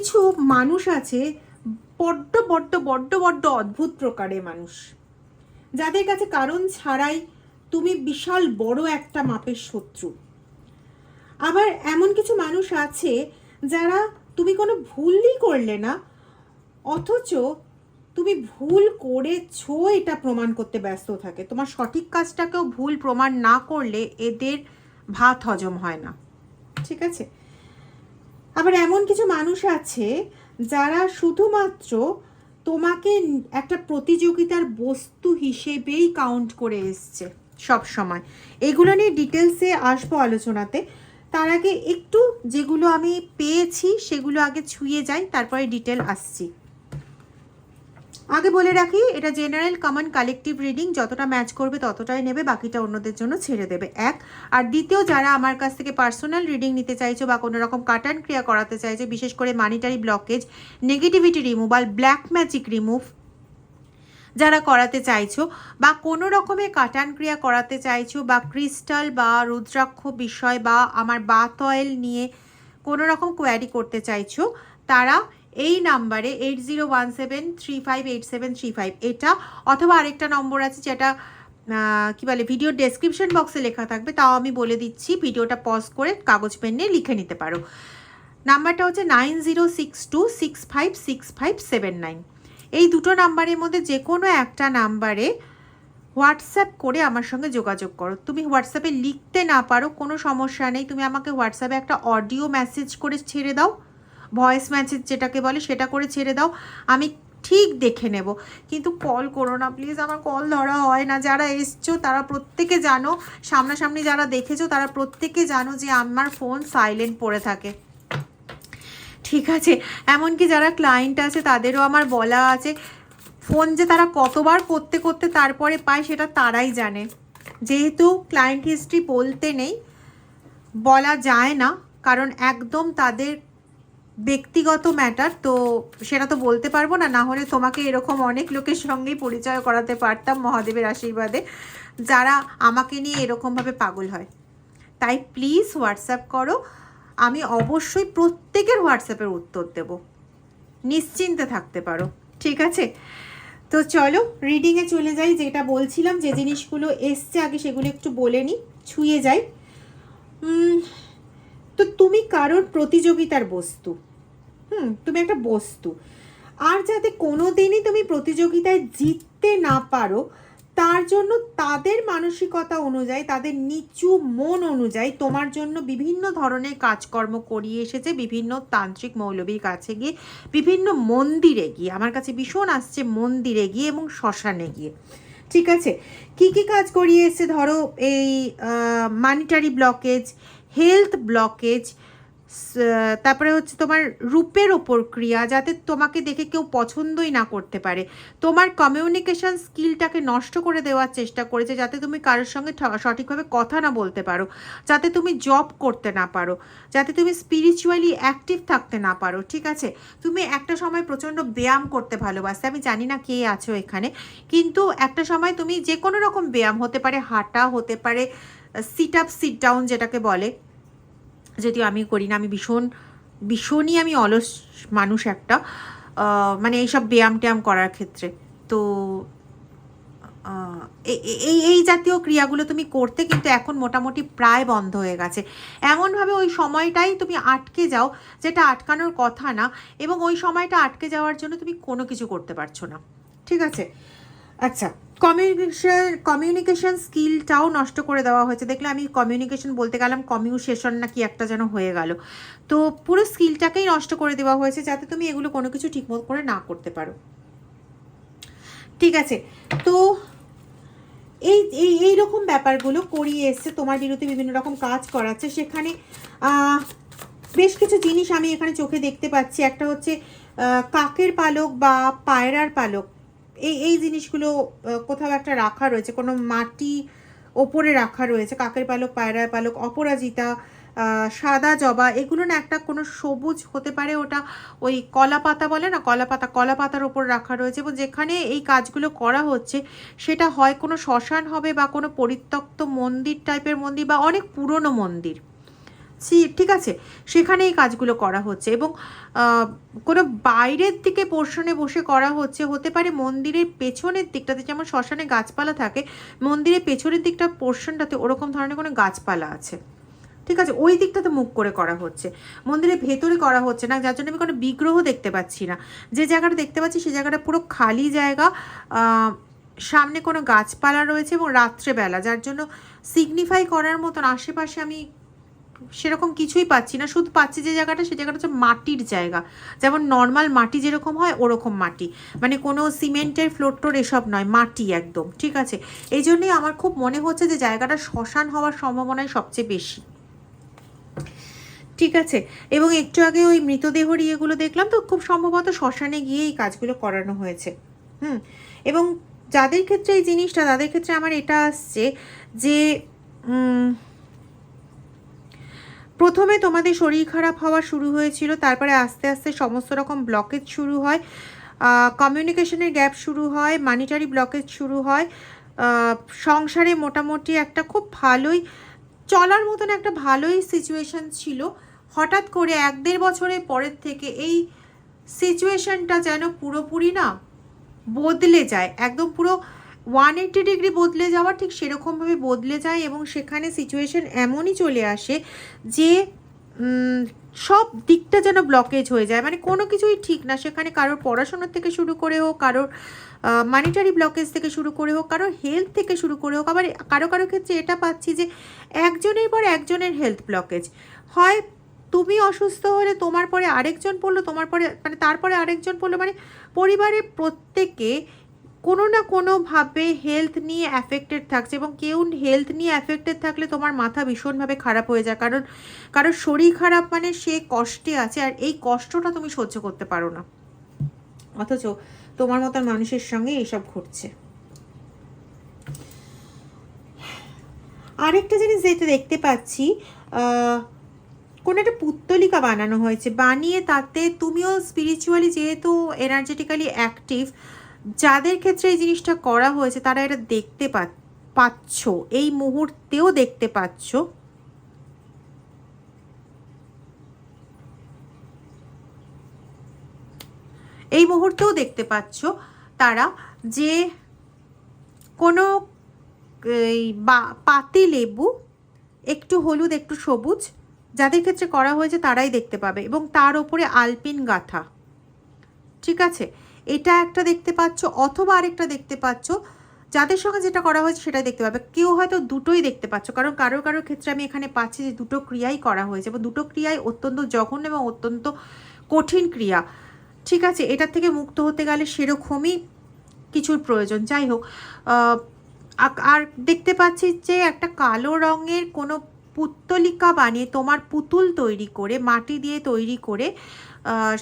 কিছু মানুষ আছে বড্ড বড্ড বড্ড বড্ড অদ্ভুত প্রকারের মানুষ, যাদের কাছে কারণ ছাড়াই তুমি বিশাল বড় একটা মাপের শত্রু। আবার এমন কিছু মানুষ আছে যারা তুমি কোনো ভুলই করলে না, অথচ তুমি ভুল করেছো এটা প্রমাণ করতে ব্যস্ত থাকে। তোমার সঠিক কাজটাকেও ভুল প্রমাণ না করলে এদের ভাত হজম হয় না, ঠিক আছে? আবার এমন কিছু মানুষ আছে যারা শুধুমাত্র তোমাকে একটা প্রতিযোগিতার বস্তু হিসেবেই কাউন্ট করে এসছে সব সময়। এগুলো নিয়ে ডিটেলসে আসবো আলোচনাতে। তার আগে একটু যেগুলো আমি পেয়েছি সেগুলো আগে ছুঁয়ে যাই, তারপরে ডিটেল আসছি। আগে বলে রাখি, এটা জেনারেল কমন কালেকটিভ রিডিং, যতটা ম্যাচ করবে ততটাই নেবে, বাকিটা অন্যদের জন্য ছেড়ে দেবে। এক। আর দ্বিতীয়, যারা আমার কাছ থেকে পার্সোনাল রিডিং নিতে চাইছো বা কোনো রকম কাটান ক্রিয়া করাতে চাইছো, বিশেষ করে monetary blockage, negativity removal, black magic remove যারা করাতে চাইছো, বা কোনো রকমের কাটান ক্রিয়া করাতে চাইছো, বা ক্রিস্টাল বা রুদ্রাক্ষ বিষয় বা আমার বাথ অয়েল নিয়ে কোনো রকম কোয়ারি করতে চাইছো, তারা এই নাম্বারে 8017358735 এটা, অথবা আরেকটা নম্বর আছে যেটা কি বলে ভিডিও ডেসক্রিপশন বক্সে লেখা থাকবে, তাও আমি বলে দিচ্ছি, ভিডিওটা পজ করে কাগজ পেন নিয়ে লিখে নিতে পারো। নাম্বারটা হচ্ছে 9062656579। এই দুটো নাম্বারের মধ্যে যে কোনো একটা নাম্বারে হোয়াটসঅ্যাপ করে আমার সঙ্গে যোগাযোগ করো। তুমি হোয়াটসঅ্যাপে লিখতে না পারো, কোনো সমস্যা নেই, তুমি আমাকে হোয়াটসঅ্যাপে একটা অডিও মেসেজ করে ছেড়ে দাও, ভয়েস মেসেজ যেটাকে বলে সেটা করে ছেড়ে দাও, আমি ঠিক দেখে নেব। কিন্তু কল করো না প্লিজ, আমার কল ধরা হয় না। যারা এসছো তারা প্রত্যেকে জানো, সামনাসামনি যারা দেখেছো তারা প্রত্যেকে জানো যে আমার ফোন সাইলেন্ট পড়ে থাকে, ঠিক আছে? এমনকি যারা ক্লায়েন্ট আছে তাদেরও আমার বলা আছে, ফোন যে তারা কতবার করতে করতে তারপরে পায় সেটা তারাই জানে। যেহেতু ক্লায়েন্ট হিস্ট্রি বলতে নেই, বলা যায় না, কারণ একদম তাদের ব্যক্তিগত ম্যাটার, তো সেটা তো বলতে পারবো না। না হলে তোমাকে এরকম অনেক লোকের সঙ্গেই পরিচয় করাতে পারতাম মহাদেবের আশীর্বাদে, যারা আমাকে নিয়ে এরকমভাবে পাগল হয়। তাই প্লিজ হোয়াটসঅ্যাপ করো, আমি অবশ্যই প্রত্যেকের হোয়াটসঅ্যাপের উত্তর দেব, নিশ্চিন্তে থাকতে পারো, ঠিক আছে? তো চলো রিডিংয়ে চলে যাই। যেটা বলছিলাম, যে জিনিসগুলো এসছে আগে সেগুলো একটু বলে নিই, ছুঁয়ে যাই। তো তুমি কারোর প্রতিযোগিতার বস্তু, তুমি একটা বস্তু, আর যাতে কোনো দিনই তুমি প্রতিযোগিতায় জিততে না পারো তার জন্য তাদের মানসিকতা অনুযায়ী, তাদের নিচু মন অনুযায়ী তোমার জন্য বিভিন্ন ধরনের কাজকর্ম করিয়ে এসেছে, বিভিন্ন তান্ত্রিক মৌলবীর কাছে গিয়ে, বিভিন্ন মন্দিরে গিয়ে, আমার কাছে ভীষণ আসছে মন্দিরে গিয়ে এবং শ্মশানে গিয়ে, ঠিক আছে? কি কি কাজ করিয়ে এসেছে? ধরো এই মানিটারি ব্লকেজ, হেলথ ব্লকেজ, তারপরে হচ্ছে তোমার রূপের ওপর ক্রিয়া, যাতে তোমাকে দেখে কেউ পছন্দই না করতে পারে, তোমার কমিউনিকেশন স্কিলটাকে নষ্ট করে দেওয়ার চেষ্টা করেছে, যাতে তুমি কারোর সঙ্গে সঠিকভাবে কথা না বলতে পারো, যাতে তুমি জব করতে না পারো, যাতে তুমি স্পিরিচুয়ালি অ্যাক্টিভ থাকতে না পারো, ঠিক আছে? তুমি একটা সময় প্রচণ্ড ব্যায়াম করতে ভালোবাসতে, আমি জানি না কে আছো এখানে, কিন্তু একটা সময় তুমি যে কোনো রকম ব্যায়াম, হতে পারে হাঁটা, হতে পারে সিট আপ সিট ডাউন যেটাকে বলে, যদিও আমি করি না, আমি ভীষণই আমি অলস মানুষ একটা, মানে এইসব ব্যায়াম ট্যায়াম করার ক্ষেত্রে। তো এই জাতীয় ক্রিয়াগুলো তুমি করতে, কিন্তু এখন মোটামুটি প্রায় বন্ধ হয়ে গেছে। এমনভাবে ওই সময়টাই তুমি আটকে যাও যেটা আটকানোর কথা না, এবং ওই সময়টা আটকে যাওয়ার জন্য তুমি কোনো কিছু করতে পারছো না, ঠিক আছে? আচ্ছা, কমিউনিকেশন স্কিলটাও নষ্ট করে দেওয়া হয়েছে। দেখলে আমি কমিউনিকেশন বলতে গেলাম কমিউনিকেশন না কি একটা যেন হয়ে গেল। তো পুরো স্কিলটাকেই নষ্ট করে দেওয়া হয়েছে, যাতে তুমি এগুলো কোনো কিছু ঠিকমতো করে না করতে পারো, ঠিক আছে? তো এই রকম ব্যাপারগুলো করিয়ে এসছে, তোমার বিরুদ্ধে বিভিন্ন রকম কাজ করাচ্ছে। সেখানে বেশ কিছু জিনিস আমি এখানে চোখে দেখতে পাচ্ছি। একটা হচ্ছে কাকের পালক বা পায়রার পালক, এই জিনিসগুলো কোথাও একটা রাখা রয়েছে, কোনো মাটি ওপরে রাখা রয়েছে। কাকের পালক, পায়রার পালক, অপরাজিতা, সাদা জবা, এগুলো না একটা কোনো সবুজ হতে পারে, ওটা ওই কলা পাতা বলে না, কলা পাতার ওপর রাখা রয়েছে। এবং যেখানে এই কাজগুলো করা হচ্ছে সেটা হয় কোনো শ্মশান হবে, বা কোনো পরিত্যক্ত মন্দির টাইপের মন্দির, বা অনেক পুরনো মন্দির, পাচ্ছি, ঠিক আছে, সেখানে এই কাজগুলো করা হচ্ছে। এবং কোনো বাইরের দিকে পোর্শনে বসে করা হচ্ছে, হতে পারে মন্দিরের পেছনের দিকটাতে, যেমন শ্মশানে গাছপালা থাকে, মন্দিরের পেছনের দিকটা পোর্শনটাতে ওরকম ধরনের কোনো গাছপালা আছে, ঠিক আছে, ওই দিকটাতে মুখ করে করা হচ্ছে, মন্দিরের ভেতরে করা হচ্ছে না, যার জন্য আমি কোনো বিগ্রহ দেখতে পাচ্ছি না। যে জায়গাটা দেখতে পাচ্ছি সেই জায়গাটা পুরো খালি জায়গা, সামনে কোনো গাছপালা রয়েছে এবং রাত্রেবেলা, যার জন্য সিগনিফাই করার মতন আশেপাশে আমি সেরকম কিছুই পাচ্ছি না। শুধু পাচ্ছি যে জায়গাটা, সে জায়গাটা হচ্ছে মাটির জায়গা, যেমন নর্মাল মাটি যেরকম হয় ওরকম মাটি, মানে কোনো সিমেন্টের ফ্লোর টোর এসব নয়, মাটি একদম, ঠিক আছে। এই জন্যই আমার খুব মনে হচ্ছে যে জায়গাটা শ্মশান হওয়ার সম্ভাবনাই সবচেয়ে বেশি, ঠিক আছে। এবং একটু আগে ওই মৃতদেহর ইয়েগুলো দেখলাম, তো খুব সম্ভবত শ্মশানে গিয়ে এই কাজগুলো করানো হয়েছে। এবং যাদের ক্ষেত্রে এই জিনিসটা, তাদের ক্ষেত্রে আমার এটা আসছে যে প্রথমে তোমাদের শরীর খারাপ হওয়া শুরু হয়েছিল, তারপরে আস্তে আস্তে সমস্ত রকম ব্লকেজ শুরু হয়, কমিউনিকেশনের গ্যাপ শুরু হয়, মানিটারি ব্লকেজ শুরু হয়, সংসারে মোটামুটি একটা খুব ভালোই চলার মতন একটা ভালোই সিচুয়েশন ছিল। হঠাৎ করে 1-1.5 বছরের পরের থেকে এই সিচুয়েশনটা যেন পুরোপুরি না বদলে যায়, একদম পুরো 180 ডিগ্রি বদলে যাওয়া, ঠিক সেরকমভাবে বদলে যায়। এবং সেখানে সিচুয়েশন এমনই চলে আসে যে সব দিকটা যেন ব্লকেজ হয়ে যায়, মানে কোনো কিছুই ঠিক না সেখানে, কারোর পড়াশোনার থেকে শুরু করে হোক, কারোর মানিটারি ব্লকেজ থেকে শুরু করে হোক, কারোর হেলথ থেকে শুরু করে হোক। আবার কারো কারো ক্ষেত্রে এটা পাচ্ছি যে একজনের পর একজনের হেলথ ব্লকেজ হয়, তুমি অসুস্থ হলে তোমার পরে আরেকজন পড়লো, তোমার পরে মানে তারপরে আরেকজন পড়লো, মানে পরিবারের প্রত্যেকে কোনো না কোনোভাবে হেলথ নিয়ে অ্যাফেক্টেড থাকছে। এবং কেউ হেলথ নিয়ে অ্যাফেক্টেড থাকলে তোমার মাথা ভীষণভাবে খারাপ হয়ে যায়, কারণ কারোর শরীর খারাপ মানে সে কষ্টে আছে, আর এই কষ্টটা তুমি সহ্য করতে পারো না, অথচ তোমার মতন মানুষের সঙ্গে এইসব ঘটছে। আরেকটা জিনিস যেটা দেখতে পাচ্ছি, কোনো একটা পুত্তলিকা বানানো হয়েছে, বানিয়ে তাতে তুমিও স্পিরিচুয়ালি যেহেতু এনার্জেটিক্যালি অ্যাক্টিভ, যাদের ক্ষেত্রে এই জিনিসটা করা হয়েছে তারা এটা দেখতে পাচ্ছ, এই মুহূর্তেও দেখতে পাচ্ছ। এই মুহূর্তেও দেখতে পাচ্ছ তারা যে কোনো পাতি লেবু, একটু হলুদ একটু সবুজ, যাদের ক্ষেত্রে করা হয়েছে তারাই দেখতে পাবে, এবং তার ওপরে আলপিন গাথা, ঠিক আছে, এটা একটা দেখতে পাচ্ছ। অথবা আরেকটা দেখতে পাচ্ছ, যাদের সঙ্গে যেটা করা হয়েছে সেটাই দেখতে পাবে। কেউ হয়তো দুটোই দেখতে পাচ্ছ, কারণ কারোর কারোর ক্ষেত্রে আমি এখানে পাচ্ছি যে দুটো ক্রিয়াই করা হয়েছে, এবং দুটো ক্রিয়াই অত্যন্ত জঘন্য এবং অত্যন্ত কঠিন ক্রিয়া, ঠিক আছে। এটার থেকে মুক্ত হতে গেলে সেরকমই কিছুর প্রয়োজন। যাই হোক, আর দেখতে পাচ্ছি যে একটা কালো রঙের কোনো পুত্তলিকা বানিয়ে, তোমার পুতুল তৈরি করে, মাটি দিয়ে তৈরি করে,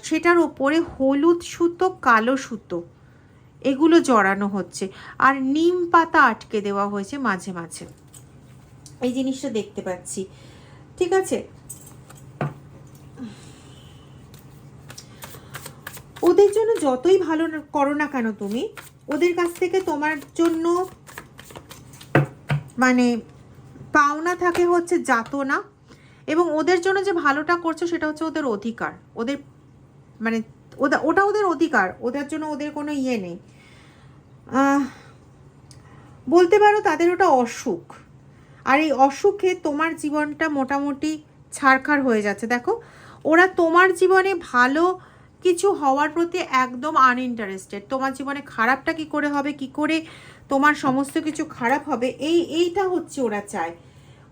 সেটার ওপরে হলুদ সুতো, কালো সুতো এগুলো জড়ানো হচ্ছে, আর নিম পাতা আটকে দেওয়া হয়েছে মাঝে মাঝে, এই জিনিসটা দেখতে পাচ্ছি, ঠিক আছে। ওদের জন্য যতই ভালো করো না কেন তুমি, ওদের কাছ থেকে তোমার জন্য মানে পাওনা থাকে হচ্ছে যাতনা, এবং ওদের জন্য যে ভালোটা করছো সেটা হচ্ছে ওদের অধিকার, ওদের মানে ওটা ওদের অধিকার, ওদের জন্য ওদের কোনো ইয়ে নেই, বলতে পারো তাদের ওটা অসুখ। আর এই অসুখে তোমার জীবনটা মোটামুটি ছারখার হয়ে যাচ্ছে। দেখো, ওরা তোমার জীবনে ভালো কিছু হওয়ার প্রতি একদম আনইন্টারেস্টেড। তোমার জীবনে খারাপটা কি করে হবে, কি করে তোমার সমস্ত কিছু খারাপ হবে, এইটা হচ্ছে ওরা চায়।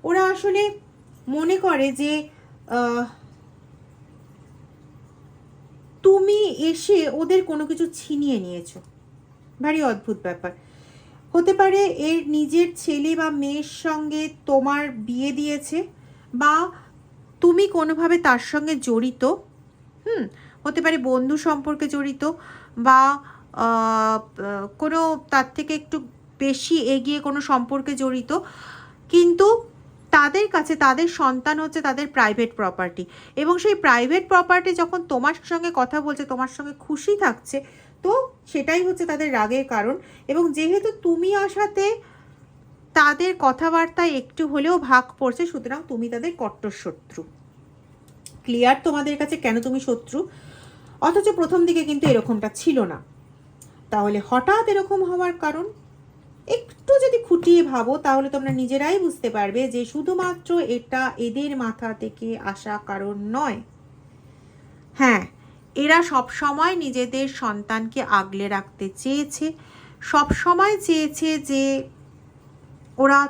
ওরা আসলে মনে করে যে তুমি এসে ওদের কোনো কিছু ছিনিয়ে নিয়েছো। ভারী অদ্ভুত ব্যাপার। হতে পারে এর নিজের ছেলে বা মেয়ের সঙ্গে তোমার বিয়ে দিয়েছে, বা তুমি কোনোভাবে তার সঙ্গে জড়িত, হতে পারে বন্ধু সম্পর্কে জড়িত, বা কোনো তার থেকে একটু বেশি এগিয়ে কোনো সম্পর্কে জড়িত, কিন্তু তাদের কাছে তাদের সন্তান হচ্ছে তাদের প্রাইভেট প্রপার্টি, এবং সেই প্রাইভেট প্রপার্টি যখন তোমার সঙ্গে কথা বলছে, তোমার সঙ্গে খুশি থাকছে, তো সেটাই হচ্ছে তাদের রাগের কারণ। এবং যেহেতু তুমি আসাতে তাদের কথাবার্তায় একটু হলেও ভাগ পড়ছে, সুতরাং তুমি তাদের কট্টর শত্রু। ক্লিয়ার তোমাদের কাছে কেন তুমি শত্রু, অথচ প্রথম দিকে কিন্তু এরকমটা ছিল না। তাহলে হঠাৎ এরকম হওয়ার কারণ একটু যদি খুঁটিয়ে ভাবো তাহলে তোমরা নিজেরাই বুঝতে পারবে যে শুধুমাত্র এটা এদের মাথা থেকে আসা কারণ নয়। হ্যাঁ, এরা সব সময় নিজেদের সন্তানকে আগলে রাখতে চেয়েছে, সব সময় চেয়েছে যে ওরা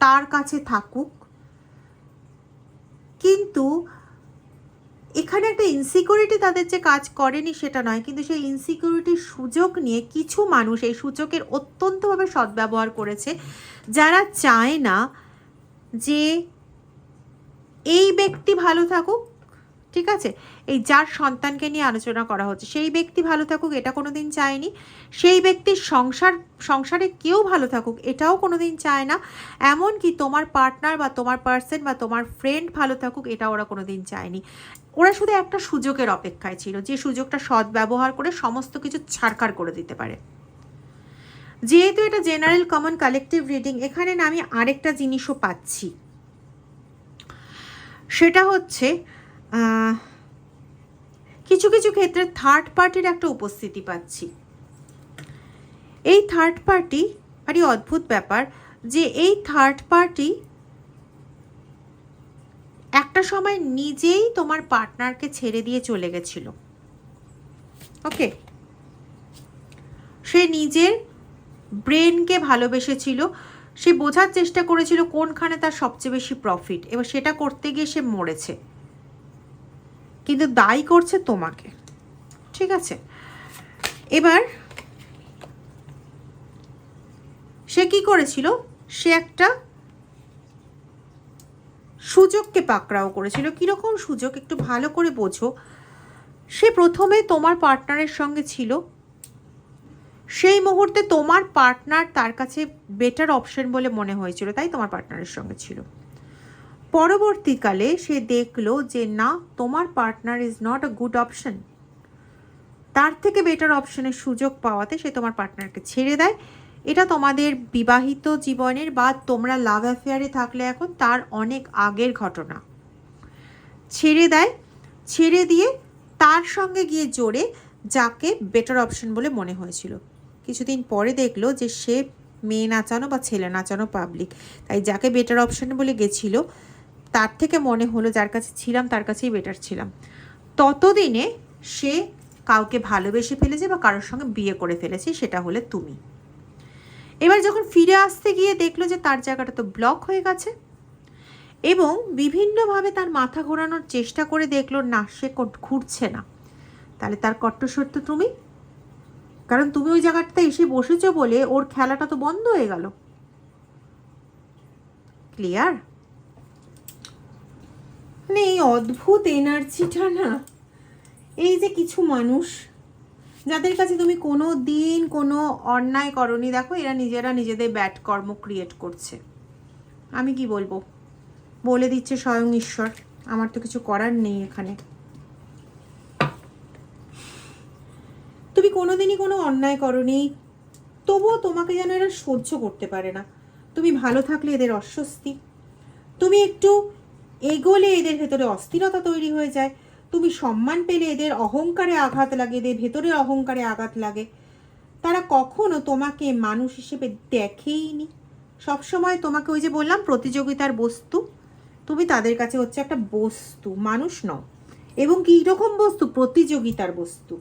তার কাছে থাকুক, কিন্তু এখানে একটা ইনসিকিউরিটি তাদের যে কাজ করেনি সেটা নয়, কিন্তু সেই ইনসিকিউরিটির সুযোগ নিয়ে কিছু মানুষ এই সুযোগের অত্যন্তভাবে সদ্ব্যবহার করেছে, যারা চায় না যে এই ব্যক্তি ভালো থাকুক। ঠিক আছে, এই যার সন্তানকে নিয়ে আলোচনা করা হচ্ছে সেই ব্যক্তি ভালো থাকুক এটা কোনোদিন চায়নি, সেই ব্যক্তির সংসারে কেউ ভালো থাকুক এটাও কোনোদিন চায় না, এমনকি তোমার পার্টনার বা তোমার পার্সন বা তোমার ফ্রেন্ড ভালো থাকুক এটা ওরা কোনোদিন চায়নি। ওরা শুধু একটা সুযোগের অপেক্ষায় ছিল, যে সুযোগটা সদ্ব্যবহার করে সমস্ত কিছু ছাড়খাড় করে দিতে পারে। যেহেতু এটা জেনারেল কমন কালেকটিভ রিডিং, এখানে না আমি আরেকটা জিনিসও পাচ্ছি, সেটা হচ্ছে কিছু কিছু ক্ষেত্রে থার্ড পার্টির একটা উপস্থিতি পাচ্ছি। এই থার্ড পার্টি আরে অদ্ভুত ব্যাপার যে এই থার্ড পার্টি একটা সময় নিজেই তোমার পার্টনারকে ছেড়ে দিয়ে চলে গেছিল। ওকে, সে নিজের ব্রেনকে ভালোবেসেছিল, সে বোঝার চেষ্টা করেছিল কোনখানে তার সবচেয়ে বেশি প্রফিট, এবার সেটা করতে গিয়ে সে মরেছে, কিন্তু দায়ী করছে তোমাকে। ঠিক আছে, এবার সে কি করেছিল, সে একটা সুযোগকে পাকড়াও করেছিল। কিরকম সুযোগ একটু ভালো করে বোঝো। সে প্রথমে তোমার পার্টনারের সঙ্গে ছিল, সেই মুহূর্তে তোমার পার্টনার তার কাছে বেটার অপশন বলে মনে হয়েছিল, তাই তোমার পার্টনারের সঙ্গে ছিল। পরবর্তীকালে সে দেখলো যে না, তোমার partner is not a good option, তার থেকে বেটার অপশনের সুযোগ পাওয়াতে সে তোমার পার্টনারকে ছেড়ে দেয়। এটা তোমাদের বিবাহিত জীবনের বা তোমরা লাভ অ্যাফেয়ারে থাকলে এখন তার অনেক আগের ঘটনা। ছেড়ে দেয়, ছেড়ে দিয়ে তার সঙ্গে গিয়ে জোড়ে যাকে বেটার অপশন বলে মনে হয়েছিল। কিছুদিন পরে দেখলো যে সে মেয়ে নাচানো বা ছেলে নাচানো পাবলিক, তাই যাকে বেটার অপশন বলে গেছিল তার থেকে মনে হলো যার কাছে ছিলাম তার কাছেই বেটার ছিলাম। ততদিনে সে কাউকে ভালোবেসে ফেলেছে বা কারোর সঙ্গে বিয়ে করে ফেলেছে, সেটা হলে তুমি। এবার যখন ফিরে আসতে গিয়ে দেখলো যে তার জায়গাটা তো ব্লক হয়ে গেছে, এবং বিভিন্নভাবে তার মাথা ঘোরানোর চেষ্টা করে দেখলো না, সে ঘুরছে না, তাহলে তার কট্টরসত্য তুমি, কারণ তুমি ওই জায়গাটাতে এসে বসেছো বলে ওর খেলাটা তো বন্ধ হয়ে গেল। ক্লিয়ার? মানে এই অদ্ভুত এনার্জিটা না, এই যে কিছু মানুষ যাদের কাছে তুমি কোনো দিন কোনো অন্যায় করনি, দেখো এরা নিজেরা নিজেদের ব্যাড কর্ম ক্রিয়েট করছে। আমি কি বলবো, বলে দিচ্ছে স্বয়ং ঈশ্বর, আমার তো কিছু করার নেই এখানে। তুমি কোনোদিনই কোনো অন্যায় করনি, তবুও তোমাকে যেন এরা সহ্য করতে পারে না। তুমি ভালো থাকলে এদের অস্বস্তি, তুমি একটু এগোলে এদের ভেতরে অস্থিরতা তৈরি হয়ে যায়, তুমি সম্মান পেলে এদের অহংকারে আঘাত লাগে, এদের ভেতরে অহংকারে আঘাত লাগে। তারা কখনো তোমাকে মানুষ হিসেবে দেখেইনি, সবসময় তোমাকে ওই যে বললাম প্রতিযোগিতার বস্তু, তুমি তাদের কাছে হচ্ছে একটা বস্তু, মানুষ নও। এবং কী রকম বস্তু? প্রতিযোগিতার বস্তু।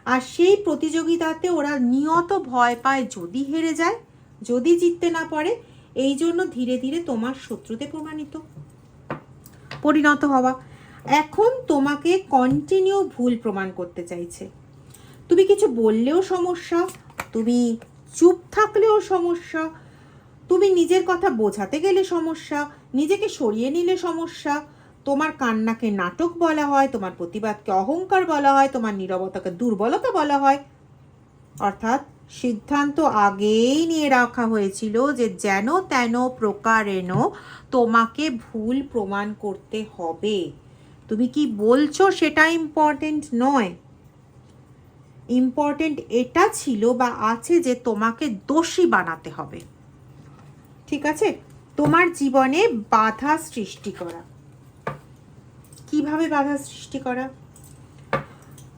আর সেই প্রতিযোগিতাতে ওরা নিয়ত ভয় পায় যদি হেরে যায়, যদি জিততে না পারে, এই জন্য ধীরে ধীরে তোমার শত্রুতে পরিণত হওয়া। এখন তোমাকে কন্টিনিউ ভুল প্রমাণ করতে চাইছে। তুমি কিছু বললেও সমস্যা, তুমি চুপ থাকলেও সমস্যা, তুমি নিজের কথা বোঝাতে গেলে সমস্যা, নিজেকে সরিয়ে নিলে সমস্যা, তোমার কান্নাকে নাটক বলা হয়, তোমার প্রতিবাদকে অহংকার বলা হয়, তোমার নীরবতাকে দুর্বলতা বলা হয়। অর্থাৎ সিদ্ধান্ত আগেই নিয়ে রাখা হয়েছিল যে যেন তেন প্রকারেণ তোমাকে ভুল প্রমাণ করতে হবে। তুমি কি বলছো সেটা ইম্পর্টেন্ট নয়, ইম্পর্টেন্ট এটা ছিল বা আছে যে তোমাকে দোষী বানাতে হবে। ঠিক আছে, তোমার জীবনে বাধা সৃষ্টি করা। কিভাবে বাধা সৃষ্টি করা।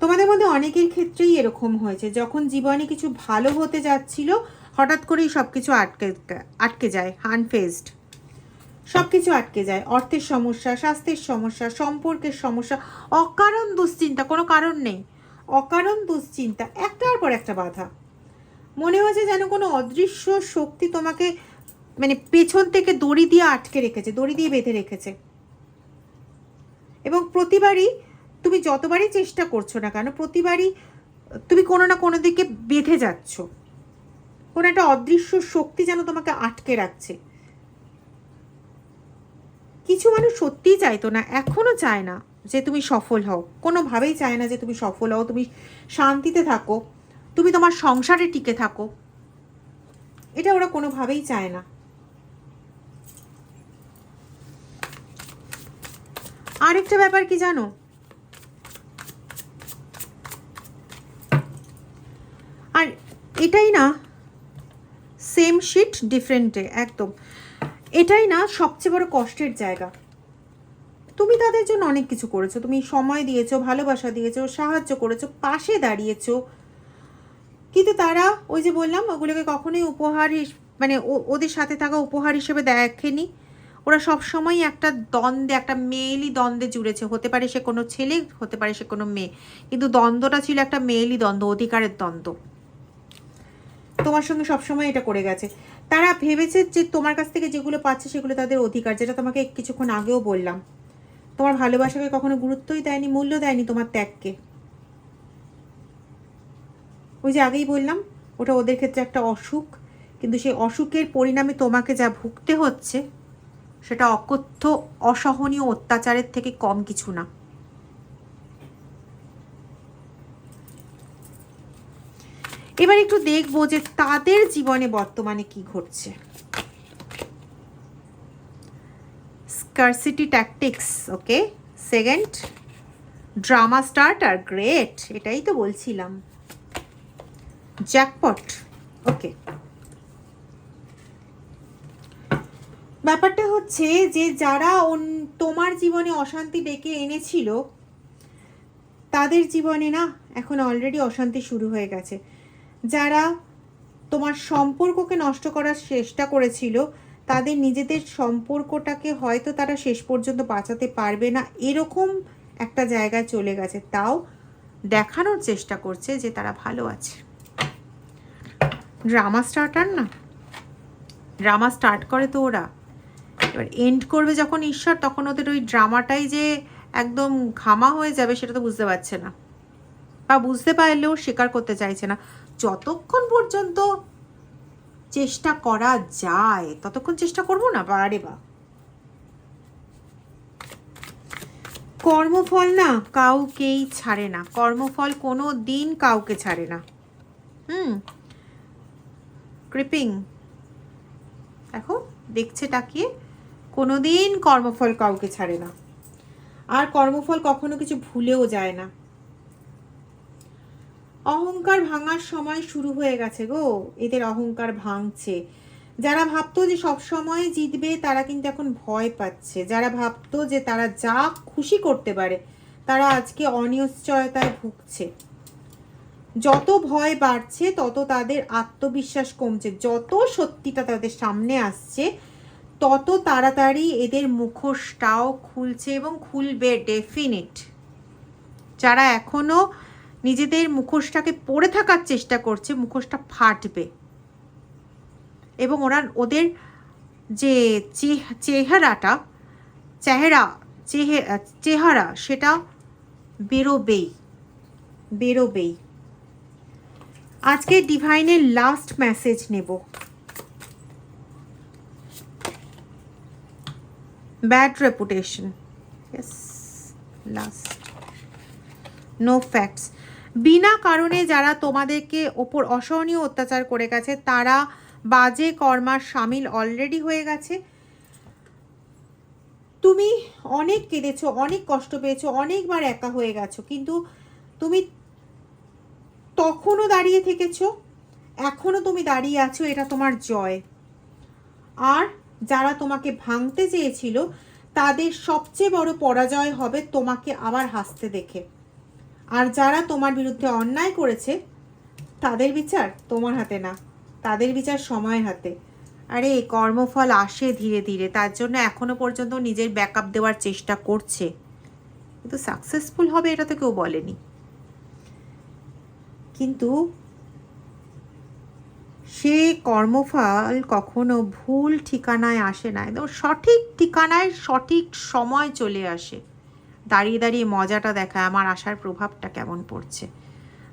তোমাদের মধ্যে অনেকের ক্ষেত্রেই এরকম হয়েছে, যখন জীবনে কিছু ভালো হতে যাচ্ছিল হঠাৎ করেই সব কিছু আটকে যায়, আনফেজড সব কিছু আটকে যায়। অর্থের সমস্যা, স্বাস্থ্যের সমস্যা, সম্পর্কের সমস্যা, অকারণ দুশ্চিন্তা, কোনো কারণ নেই, অকারণ দুশ্চিন্তা, একটার পর একটা বাধা। মনে হয়েছে যেন কোনো অদৃশ্য শক্তি তোমাকে মানে পেছন থেকে দড়ি দিয়ে আটকে রেখেছে, দড়ি দিয়ে বেঁধে রেখেছে। এবং প্রতিবারই তুমি যতবারই চেষ্টা করছো না কেন, প্রতিবারই তুমি কোনো না কোনো দিকে বেঁধে যাচ্ছ। কোনো একটা অদৃশ্য শক্তি যেন তোমাকে আটকে রাখছে। কিছু মানুষ সত্যিই চাইতো না, এখনো চায় না যে তুমি সফল হও, কোনোভাবেই চায় না যে তুমি সফল হও, তুমি শান্তিতে থাকো, তুমি তোমার সংসারে টিকে থাকো, এটা ওরা কোনোভাবেই চায় না। আরেকটা ব্যাপার কি জানো, আর এটাই না, সেম শিট ডিফারেন্ট ডে, একদম এটাই না সবচেয়ে বড় কষ্টের জায়গা। তুমি তাদের জন্য অনেক কিছু করেছো, তুমি সময় দিয়েছো, ভালোবাসা দিয়েছো, সাহায্য করেছো, পাশে দাঁড়িয়েছো, কিন্তু তারা ওই যে বললাম ওগুলোকে কখনোই উপহার মানে ওদের সাথে থাকা উপহার হিসেবে দেখেনি। ওরা সবসময় একটা দ্বন্দ্বে, একটা মেয়েলি দ্বন্দ্বে জুড়েছে, হতে পারে সে কোনো ছেলে, হতে পারে সে কোনো মেয়ে, কিন্তু দ্বন্দ্বটা ছিল একটা মেয়েলি দ্বন্দ্ব, অধিকারের দ্বন্দ্ব। তোমার সঙ্গে সবসময় এটা করে গেছে। তারা ভেবেছে যে তোমার কাছ থেকে যেগুলো পাচ্ছে সেগুলো তাদের অধিকার, যেটা তোমাকে কিছুক্ষণ আগেও বললাম। তোমার ভালোবাসাকে কখনো গুরুত্বই দেয়নি, মূল্য দেয়নি তোমার ত্যাগকে। ওই যে আগেই বললাম, ওটা ওদের ক্ষেত্রে একটা অসুখ, কিন্তু সেই অসুখের পরিণামে তোমাকে যা ভুগতে হচ্ছে সেটা অকথ্য অসহনীয় অত্যাচারের থেকে কম কিছু না। এবার একটু দেখবো যে তাদের জীবনে বর্তমানে কি ঘটছে। স্কারসিটি ট্যাকটিক্স, ওকে। সেকেন্ড, ড্রামা স্টার্টার, গ্রেট, এটাই তো বলছিলাম। জ্যাকপট, ওকে। ব্যাপারটা হচ্ছে যে যারা তোমার জীবনে অশান্তি ডেকে এনেছিল, তাদের জীবনে না এখন অলরেডি অশান্তি শুরু হয়ে গেছে। যারা তোমার সম্পর্ককে নষ্ট করার চেষ্টা করেছিল, তাদের নিজেদের সম্পর্কটাকে হয়তো তারা শেষ পর্যন্ত বাঁচাতে পারবে না, এরকম একটা জায়গায় চলে গেছে। তাও দেখানোর চেষ্টা করছে যে তারা ভালো আছে। ড্রামা স্টার্টার না, ড্রামা স্টার্ট করে তো ওরা, এবার এন্ড করবে যখন ঈশ্বর, তখন ওদের ওই ড্রামাটাই যে একদম ঘামা হয়ে যাবে সেটা তো বুঝতে পারছে না, বা বুঝতে পারলেও স্বীকার করতে চাইছে না। যতক্ষণ পর্যন্ত চেষ্টা করা যায় ততক্ষণ চেষ্টা করবো না, বারে বা। কর্মফল না কাউকেই ছাড়ে না, কর্মফল কোনো দিন কাউকে ছাড়ে না। ক্রিপিং, দেখো দেখছে তাকিয়ে, কোনো দিন কর্মফল কাউকে ছাড়ে না, আর কর্মফল কখনো কিছু ভুলেও যায় না। অহংকার ভাঙার সময় শুরু হয়ে গেছে গো, এদের অহংকার ভাঙছে। যারা ভাবতো যে সব সময় জিতবে, তারা কিন্তু এখন ভয় পাচ্ছে। যারা ভাবতো যে তারা যা খুশি করতে পারে, তারা আজকে অনিশ্চয়তায় ভুগছে। যত ভয় বাড়ছে তত তাদের আত্মবিশ্বাস কমছে, যত সত্যিটা তাদের সামনে আসছে তত তাড়াতাড়ি এদের মুখোশটাও খুলছে, এবং খুলবে ডেফিনিট। যারা এখনো নিজেদের মুখোশটাকে পরে থাকার চেষ্টা করছে, মুখোশটা ফাটবে, এবং ওদের যে চেহারা সেটা বেরোবেই। আজকে ডিভাইনের লাস্ট মেসেজ নেব। Bad reputation, last, no facts. বিনা কারণে যারা তোমাদেরকে ওপর অসহনীয় অত্যাচার করে গেছে, তারা বাজে কর্মার সামিল অলরেডি হয়ে গেছে। তুমি অনেক কেঁদেছো, অনেক কষ্ট পেয়েছো, অনেকবার একা হয়ে গেছো, কিন্তু তুমি তখনও দাঁড়িয়ে থেকেছো, এখনো তুমি দাঁড়িয়ে আছো, এটা তোমার জয়। আর যারা তোমাকে ভাঙতে চেয়েছিল, তাদের সবচেয়ে বড় পরাজয় হবে তোমাকে আবার হাসতে দেখে। আর যারা তোমার বিরুদ্ধে অন্যায় করেছে তাদের বিচার তোমার হাতে না, তাদের বিচার সময়ের হাতে। আরে কর্মফল আসে ধীরে ধীরে, তার জন্য এখনো পর্যন্ত নিজের ব্যাকআপ দেওয়ার চেষ্টা করছে, কিন্তু সাকসেসফুল হবে এটা তো কেউ বলেনি। কিন্তু সে কর্মফল কখনো ভুল ঠিকানায় আসে না, একদম সঠিক ঠিকানায় সঠিক সময় চলে আসে। দাঁড়িয়ে দাঁড়িয়ে মজাটা দেখায় আমার আশার প্রভাবটা কেমন পড়ছে,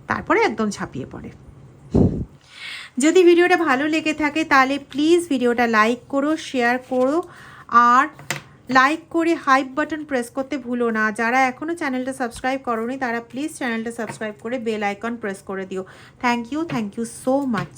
তারপরে একদম ঝাঁপিয়ে পড়ে। যদি ভিডিওটা ভালো লেগে থাকে তাহলে প্লিজ ভিডিওটা লাইক করো, শেয়ার করো, আর লাইক করে হাইপ বাটন প্রেস করতে ভুলো না। যারা এখনও চ্যানেলটা সাবস্ক্রাইব করোনি তারা প্লিজ চ্যানেলটা সাবস্ক্রাইব করে বেল আইকন প্রেস করে দিও। Thank you so much.